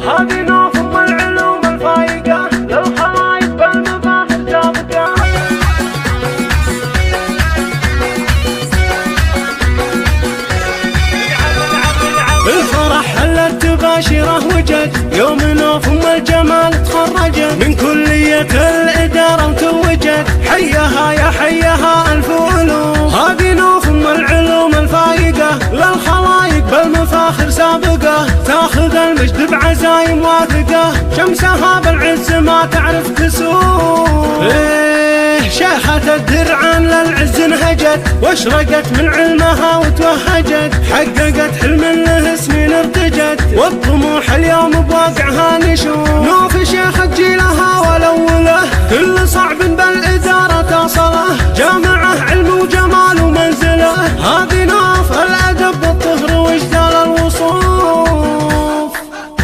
هذه نوف ام العلوم الفايقة للخلايق بالمفاخر سابقة. الفرح هلت تباشره وجد يوم نوف ام الجمال تخرجت من كلية الإدارة وتوجت. حيها يا حيها ألف ألوف، هذه نوف ام العلوم الفايقة للخلايق بالمفاخر سابقة. تاخذ المجد بعزايم واثقة، شمسها بالعز ما تعرف تسوق. شيخة الدرعان للعز انهجت واشرقت من علمها وتوهجت. حققت حلم له سنين ارتجت والطموح اليوم بواقعها نشوف. نوف شيخة جيلها والأوله كل صعب بالإدارة توصله. جامعة علم وجمال ومنزله، هذه نوف الأدب والطهر واجدال الوصوف.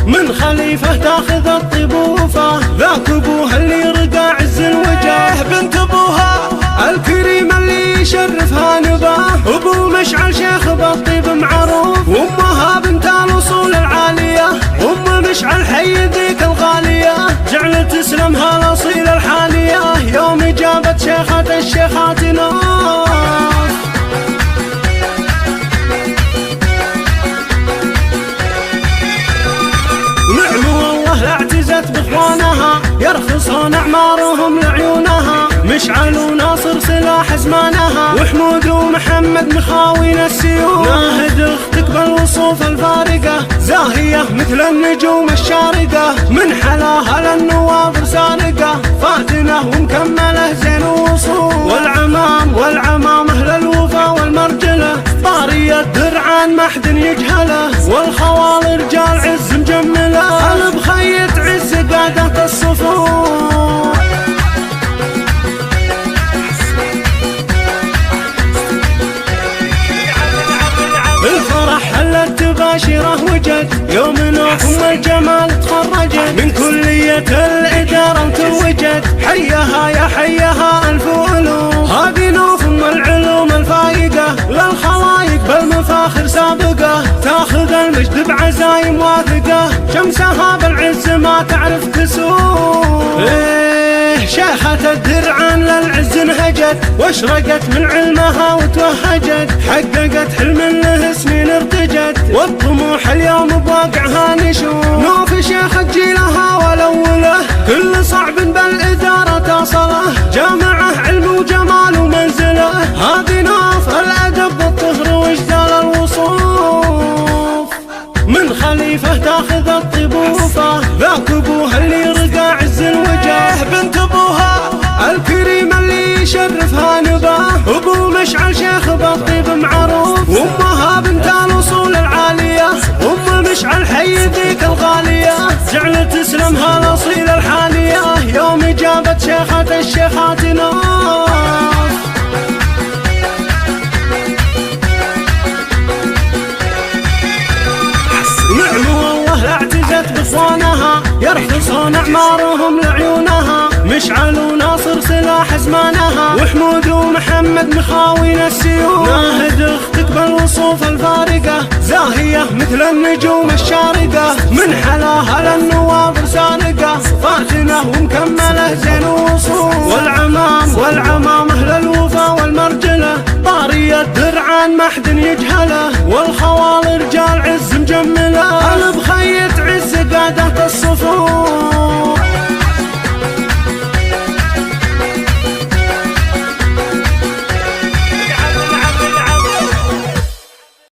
من خليفة تاخذ الطبوفة، ذاك ابوها اللي رقى عز الوجه. بنت ابوها الكريم اللي يشرفها نباه، ابو مشعل شيخ بالطيب معروف. وامها بنت الاصول العالية، ام مشعل حي ذيك الغالية. جعلت تسلمها الاصيلة الحالية يوم جابت شيخة الشيخات نوف. اعتزت باخوانها يرخصون اعمارهم لعيونها. مشعل وناصر سلاح زمانها، وحمود ومحمد مخاوين السيوف. ناهد اختك بالوصوف الفارقة، زاهية مثل النجوم الشارقة. من حلاها للنواب سارقة، فاتنة ومكملة زين وصول. والعمامة للوفا والمرجلة، طارية الدرعان ما حد يجهله. والخوال رجال عز مجمله، البخيت عز قادة الصفوف. الفرح هلت تباشره وجد يوم نوف ام الجمال تخرجت من كلية الإدارة وتوجت. حيها يا حيها ألف ألوف، هذه نوف ام العلوم الفايقة للخلايق بالمفاخر سابقة. تاخذ المجد بعزايم واثقة، شمسها بالعز ما تعرف تسوق. شيخة الدرعان للعز انهجت واشرقت من علمها وتوهجت. حققت حلم له سنين ارتجت والطموح اليوم بواقعها نشوف. نوف شيخة جيلها والأوله كل صعب بالإدارة توصله. جامعة علم وجمال ومنزله، هذه نوف الأدب والطهر واجدال الوصوف. من خليفة تاخذ الطبوفة، ذاك ابوها اللي رقى عز الوجه. بنت ابوها الكريم اللي يشرفها نباه، ابو مشعل شيخ بالطيب معروف. وامها بنت الاصول العالية، ام مشعل حي ذيك الغالية. جعلت تسلمها الاصيلة الحالية يوم جابت شيخة الشيخات نوف. اعتزت باخوانها يرخصون اعمارهم لعيونها. مشعل وناصر سلاح زمانها، وحمود ومحمد مخاوين السيوف. ناهد اختك بالوصوف الفارقة، زاهية مثل النجوم الشارقة. من حلاها للنواب سارقة، فاتنة ومكملة زين وصول. والعمامة للوفا والمرجلة، طارية الدرعان ما حد يجهله. والخوال رجال عز مجمله، البخيت عز قادة الصفوف.